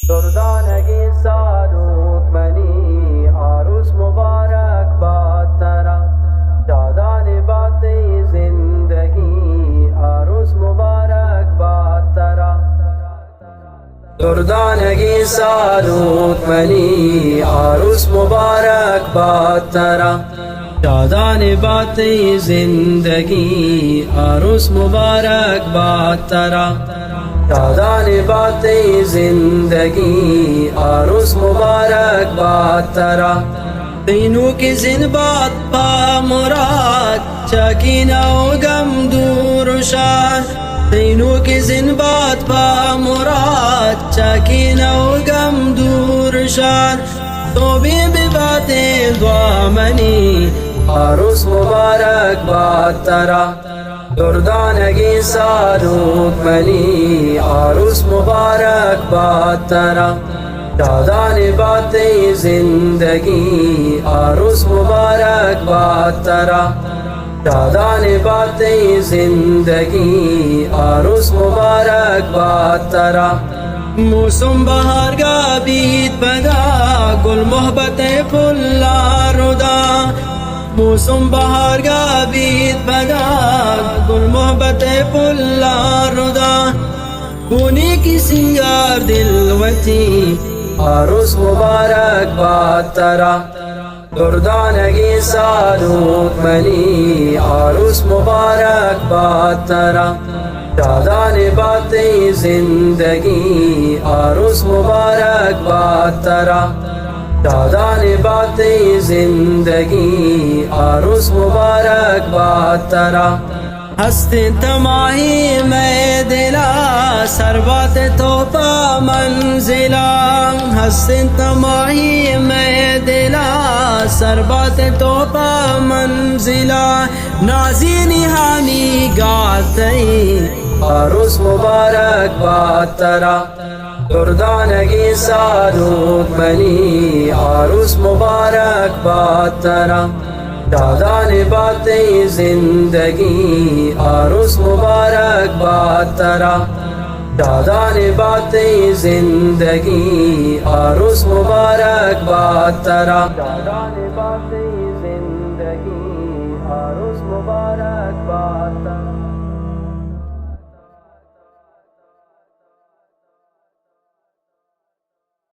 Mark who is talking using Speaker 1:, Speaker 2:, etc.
Speaker 1: दुर्दानगी सारूक money आरुस मुबारक बात तरा शादान बातें जिंदगी आरुस मुबारक बात तरा दुर्दानगी सारूक मनी आरुस मुबारक बात तरा शादान बातें जिंदगी आरुस मुबारक बात तरा शादान बातें जिंदगी आरुस मुबारक बात तरा तीनों की जिन बात पा मुराद शकीना गम दूर शान तीनों की जिन बात पा मुराद शकीना गम दूर शान तो भी बातें दुआ मनी आरुस मुबारक बात तरा दुर्दानगी सारूक मनी आरुस मुबारक बात तरा शादान बातें जिंदगी आरुस मुबारक बात तरा शादान बातें जिंदगी आरुस मुबारक बात तरा मौसम बहार का बीत बदा गुल मोहब्बत फुल्ला रुदा मौसम बहार का बीत बदा गुल मोहब्बत फुल्ला रुदा कोने की सिंगार दिलवती आरुस मुबारक बात तरा दुर्दानगी सारूक मनी आरुस मुबारक बात तरा शादान बातें जिंदगी आरुस मुबारक बात तरा शादान बातें जिंदगी आरुस मुबारक बात तरा हस्ते तमाही मैं दिला सरबत तोपा मंजिला हस्ते तमाही मैं दिला सरबत तोपा मंजिला नाज़ीनी हामी गाते आरुस मुबारक बात तरा दुर्दानगी सारूक मनी आरुस मुबारक बात तरा शादान बातें जिंदगी आरुस मुबारक बात तरा शादान बातें जिंदगी आरुस मुबारक बात तरा शादान बातें जिंदगी आरुस मुबारक बात तरा।